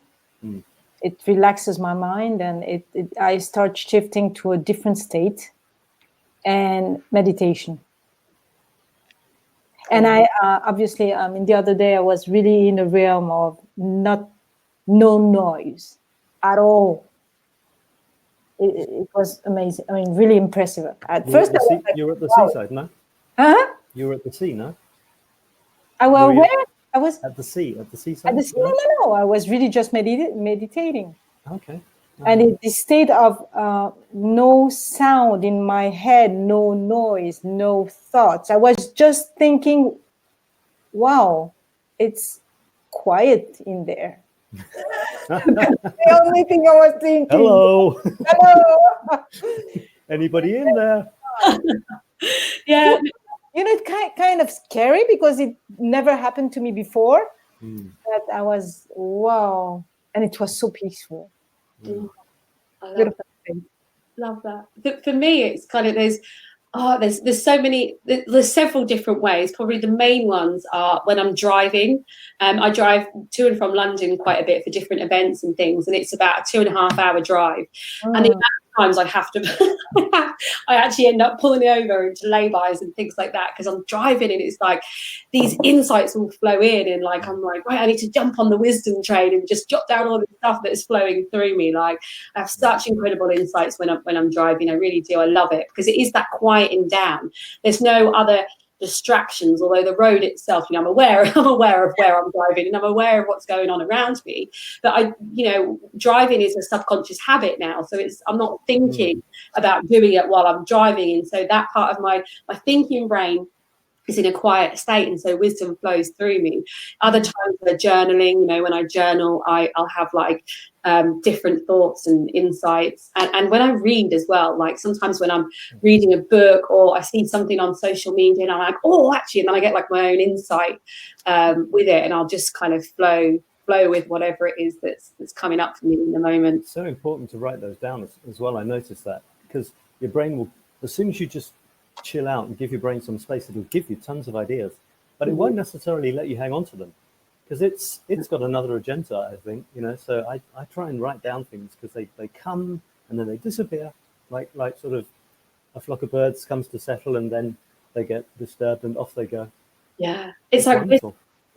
It relaxes my mind, and I start shifting to a different state, and meditation. And I obviously, the other day, I was really in a realm of no noise at all. It was amazing. I mean, really impressive. At first, you were at the seaside, no? Huh? You were at the sea, no? I was where? I was at the sea, at the seaside. At the sea? No. I was really just meditating. Okay. And in the state of no sound in my head, no noise, no thoughts. I was just thinking, wow, it's quiet in there. That's the only thing I was thinking. Hello. Hello. Anybody in there? Yeah. You know, it's kind of scary because it never happened to me before. But I was, wow. And it was so peaceful. I love that. Love that. For me, it's kind of, there's so many, there's several different ways. Probably the main ones are when I'm driving. I drive to and from London quite a bit for different events and things, and it's about a 2.5 hour drive. And the amount of times I have to, I actually end up pulling over into lay-bys and things like that because I'm driving, and it's like these insights will flow in, and like I'm like, right, I need to jump on the wisdom train and just jot down all the stuff that's flowing through me. Like I have such incredible insights when I'm driving. I really do. I love it because it is that quieting down. There's no other distractions, although the road itself, you know, I'm aware of where I'm driving and I'm aware of what's going on around me, but driving is a subconscious habit now, so I'm not thinking about doing it while I'm driving, and so that part of my thinking brain is in a quiet state, and so wisdom flows through me. Other times we're journaling, you know, when I journal, I'll have like different thoughts and insights. And when I read as well, like sometimes when I'm reading a book or I see something on social media and I'm like, oh, actually, and then I get like my own insight with it, and I'll just kind of flow with whatever it is that's coming up for me in the moment. It's so important to write those down as well. I noticed that because your brain will, as soon as you just chill out and give your brain some space, it'll give you tons of ideas, but it won't necessarily let you hang on to them because it's got another agenda, I think, you know. So I try and write down things because they come and then they disappear, like sort of a flock of birds comes to settle and then they get disturbed and off they go. Yeah, it's like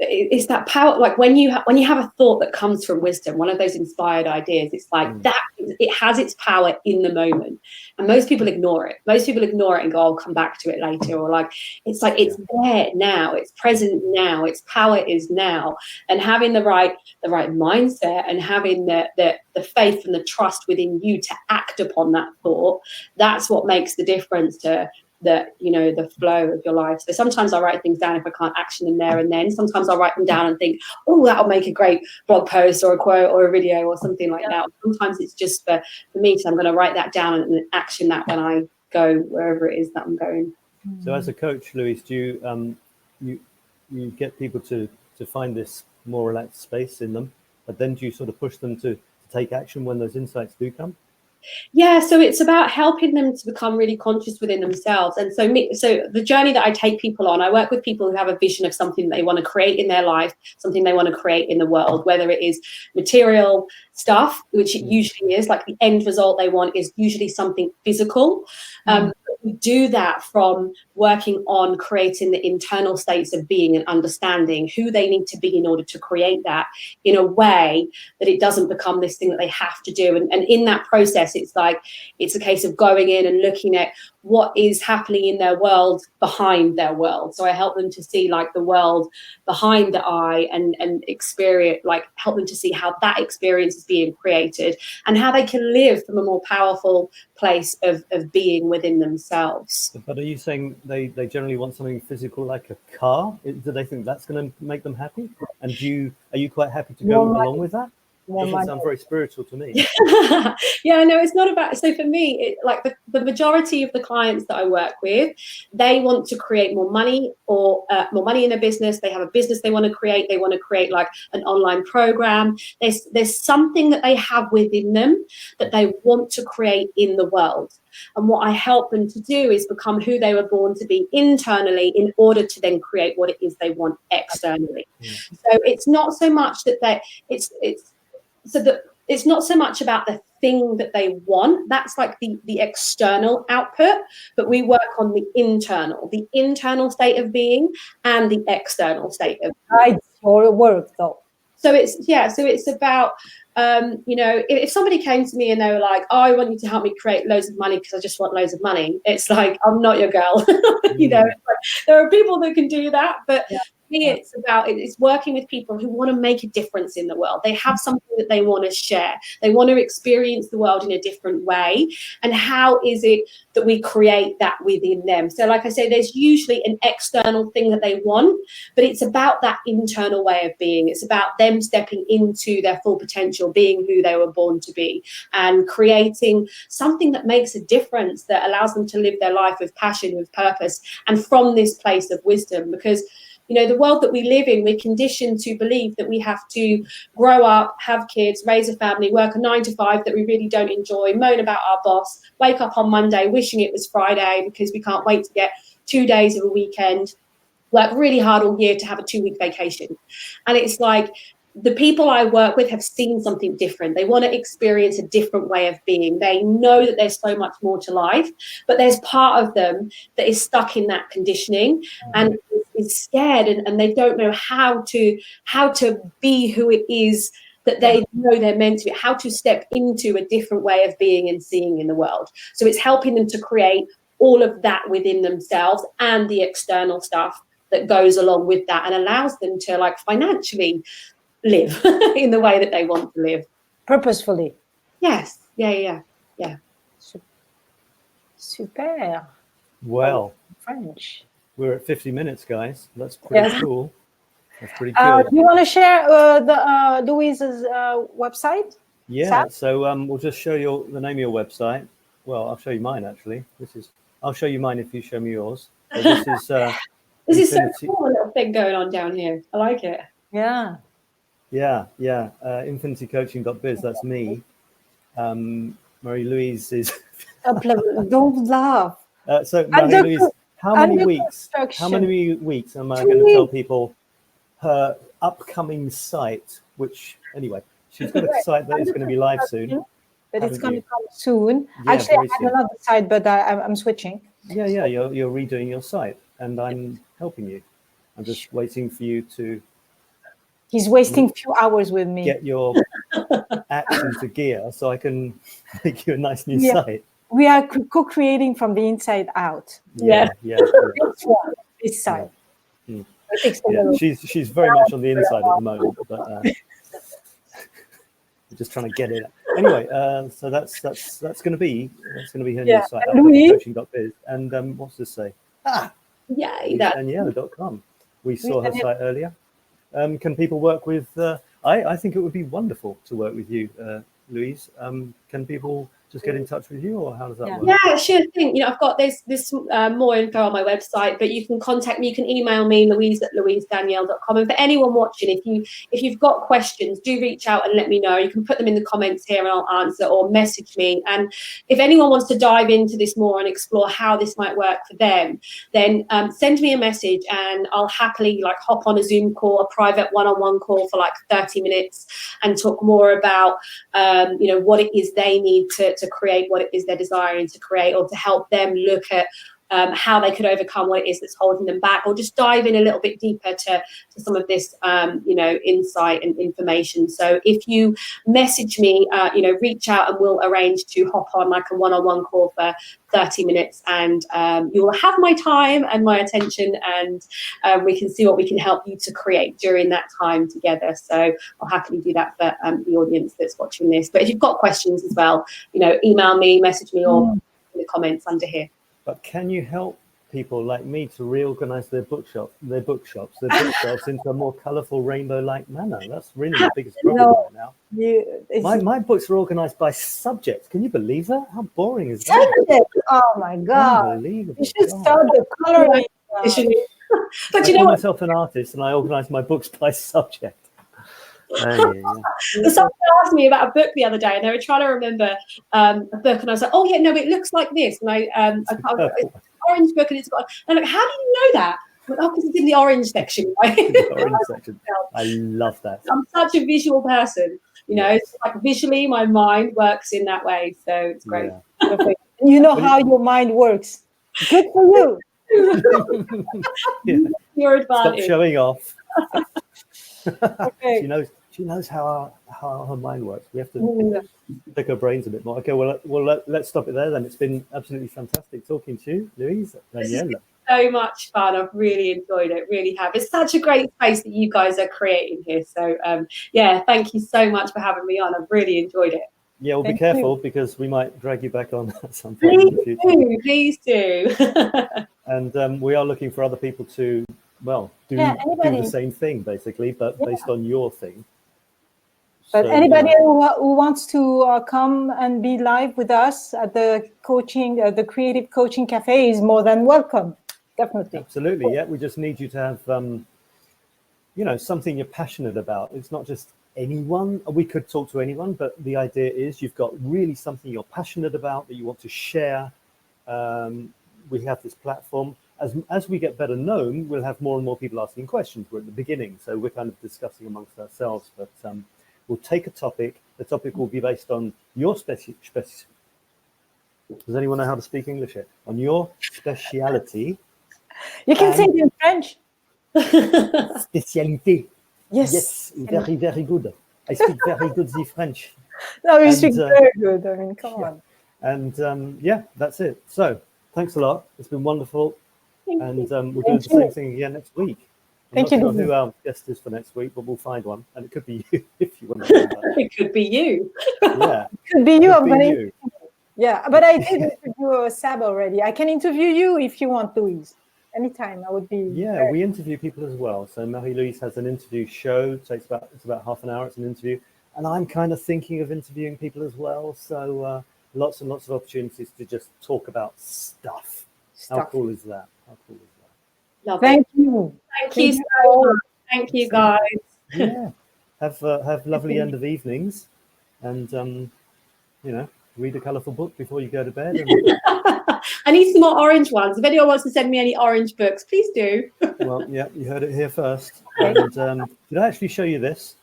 it's that power. Like when you have a thought that comes from wisdom, one of those inspired ideas, it's like that. It has its power in the moment, and most people ignore it. Most people ignore it and go, "I'll come back to it later," or like it's there now. It's present now. Its power is now, and having the right mindset and having the faith and the trust within you to act upon that thought. That's what makes the difference to the flow of your life. So sometimes I write things down if I can't action them there and then. Sometimes I'll write them down and think, oh, that'll make a great blog post or a quote or a video or something like that. Sometimes it's just for me to, I'm going to write that down and action that when I go wherever it is that I'm going. So as a coach, Louise, do you get people to find this more relaxed space in them, but then do you sort of push them to take action when those insights do come? Yeah, so it's about helping them to become really conscious within themselves. And so the journey that I take people on, I work with people who have a vision of something they want to create in their life, something they want to create in the world, whether it is material stuff, which it usually is, like the end result they want is usually something physical. We do that from working on creating the internal states of being and understanding who they need to be in order to create that in a way that it doesn't become this thing that they have to do. And in that process, it's a case of going in and looking at what is happening in their world behind their world. So I help them to see like the world behind the eye and experience, like help them to see how that experience is being created and how they can live from a more powerful place of being within themselves. But are you saying they generally want something physical like a car? Do they think that's going to make them happy? And are you quite happy to go along with that? Doesn't sound very spiritual to me. Yeah, no, it's not about. So for me, like the majority of the clients that I work with, they want to create more money or more money in their business. They have a business they want to create. They want to create like an online program. There's something that they have within them that they want to create in the world. And what I help them to do is become who they were born to be internally in order to then create what it is they want externally. So it's not so much that it's not so much about the thing that they want. That's like the external output, but we work on the internal state of being and the external state of being. Your work though. So it's about, if somebody came to me and they were like, oh, I want you to help me create loads of money because I just want loads of money. It's like, I'm not your girl. It's like, there are people that can do that, but me, it's about, it's working with people who want to make a difference in the world. They have something that they want to share. They want to experience the world in a different way. And how is it that we create that within them? So like I say, there's usually an external thing that they want, but it's about that internal way of being. It's about them stepping into their full potential, being who they were born to be, and creating something that makes a difference, that allows them to live their life with passion, with purpose, and from this place of wisdom. Because, you know, the world that we live in, we're conditioned to believe that we have to grow up, have kids, raise a family, work a 9 to 5 that we really don't enjoy, moan about our boss, wake up on Monday wishing it was Friday because we can't wait to get 2 days of a weekend, work really hard all year to have a 2-week vacation. And it's like, the people I work with have seen something different. They want to experience a different way of being. They know that there's so much more to life, but there's part of them that is stuck in that conditioning and is scared, and they don't know how to be who it is that they know they're meant to be, how to step into a different way of being and seeing in the world. So it's helping them to create all of that within themselves and the external stuff that goes along with that, and allows them to, like, financially live in the way that they want to live. Purposefully. Yes. Yeah. Super. Well, French. we're at 50 minutes, guys. That's pretty cool. That's pretty Do good. you want to share the Louise's website? Yeah, so we'll just show you the name of your website. Well, I'll show you mine, actually. I'll show you mine if you show me yours. So this is this is so cool, a little thing going on down here. I like it. Yeah. 𝗊𝗶𝗶𝗃𝗏, that's me. Marie-Louise is... Don't laugh. So Marie-Louise, how many weeks am I going to tell people her upcoming site, which, anyway, she's got a site that is going to be live soon. But it's going to come soon. Yeah, actually, I had another site, but I'm switching. Yeah, you're redoing your site, and I'm helping you. I'm just waiting for you to... He's wasting a few hours with me. Get your acts into gear so I can make you a nice new site. We are co-creating from the inside out. Yeah. This side. Yeah. She's very much on the inside at the moment, but we're just trying to get it. Anyway, so that's going to be her new site, 𝗏𝗏𝗏𝗏𝗏𝗏𝗏𝗏, and what's this say? 𝗏𝗏𝗏𝗏𝗏𝗏𝗏𝗏𝗏𝗏𝗏𝗏𝗏. We saw her site earlier. Can people work with? I think it would be wonderful to work with you, Louise. Can people just get in touch with you, or how does that work? Yeah, sure thing. You know, I've got this more info on my website, but you can contact me. You can email me, louise@louisedanielle.com. And for anyone watching, if you've got questions, do reach out and let me know. You can put them in the comments here and I'll answer, or message me. And if anyone wants to dive into this more and explore how this might work for them, then send me a message and I'll happily hop on a Zoom call, a private one-on-one call for 30 minutes and talk more about what it is they need to create what it is they're desiring to create, or to help them look at how they could overcome what it is that's holding them back, or just dive in a little bit deeper to some of this insight and information. So if you message me, reach out and we'll arrange to hop on a one-on-one call for 30 minutes, and you will have my time and my attention, and we can see what we can help you to create during that time together. So I'll happily do that for the audience that's watching this. But if you've got questions as well, email me, message me, or in the comments under here. But can you help people like me to reorganize their bookshelves into a more colorful, rainbow-like manner? That's really the biggest problem right now. My books are organized by subject. Can you believe that? How boring is that? Subject. Oh my God! Unbelievable. You should start the coloring. But I call myself an artist, and I organize my books by subject. Someone asked me about a book the other day, and they were trying to remember a book, and I was like, "Oh yeah, no, it looks like this." And it's an orange book, and it's got. And I'm like, "How do you know that?" I'm like, "Oh, because it's in the orange section." Right? The orange section. I love that. I'm such a visual person, It's visually, my mind works in that way, so it's great. Yeah. You know how your mind works. Good for you. Your advantage. Stop showing off. Okay. She knows how her mind works. We have to pick her brains a bit more. Okay, well, let's stop it there then. It's been absolutely fantastic talking to you, Louise Danielle. so much fun. I've really enjoyed it, really have. It's such a great space that you guys are creating here. So yeah, thank you so much for having me on. I've really enjoyed it. Yeah, well, be Thank careful because we might drag you back on at some point in the future. Please do. And we are looking for other people to, well, do the same thing, basically, but based on your thing. But so, anybody who wants to come and be live with us at the the Creative Coaching Cafe is more than welcome. Definitely. Absolutely, yeah. We just need you to have, you know, something you're passionate about. It's not just anyone. We could talk to anyone, but the idea is you've got really something you're passionate about that you want to share. We have this platform. As we get better known, we'll have more and more people asking questions. We're at the beginning, so we're kind of discussing amongst ourselves, but we'll take a topic. The topic will be based on your Does anyone know how to speak English here? On your speciality. You can say it in French. Spécialité. Yes. Yes, very, very good. I speak very good the French. No, you speak very good. I mean, come on. And yeah, that's it. So thanks a lot. It's been wonderful. And we'll do the same thing again next week. I'm not sure who our guest is for next week, but we'll find one. And it could be you if you want to do that. It could be you. Yeah. It could be you. Yeah, but I did interview Sab already. I can interview you if you want, Louise. Anytime, I would be. Yeah, we interview people as well. So Marie-Louise has an interview show. It's about half an hour. It's an interview. And I'm kind of thinking of interviewing people as well. So lots and lots of opportunities to just talk about stuff. How cool is that? How cool is that? Love Thank you. Thank you so much. Thank you, guys. Yeah. Have lovely end of evenings, and you know, read a colourful book before you go to bed. And... I need some more orange ones. If anyone wants to send me any orange books, please do. Well, yeah, you heard it here first. And did I actually show you this?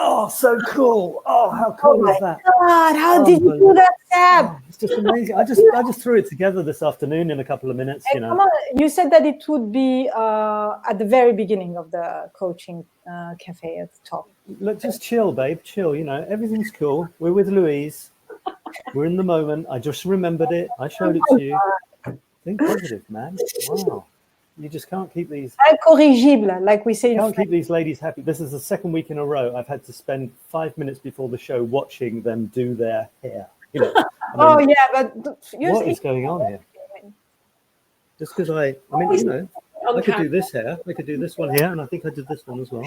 Oh, so cool! Oh, how cool is that? God, how did you do that, Sab? Oh, it's just amazing. I just threw it together this afternoon in a couple of minutes. You know. Come on. You said that it would be at the very beginning of the coaching cafe at the top. Look, just chill, babe. Chill. You know, everything's cool. We're with Louise. We're in the moment. I just remembered it. I showed it to you. Think positive, man. Wow. You just can't keep these 𝗟𝗡𝗏𝗁𝗏, like we say. Can't keep these ladies happy. This is the second week in a row I've had to spend 5 minutes before the show watching them do their hair. You know, I mean, yeah, but what is going on here? Just because I mean, you know, I could do this hair, I could do this one here, and I think I did this one as well.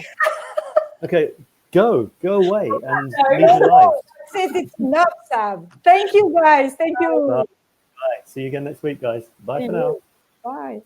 Okay, go away and leave your life. It's enough, Sab. Thank you, guys. Thank you. Bye. See you again next week, guys. Bye for now. Bye.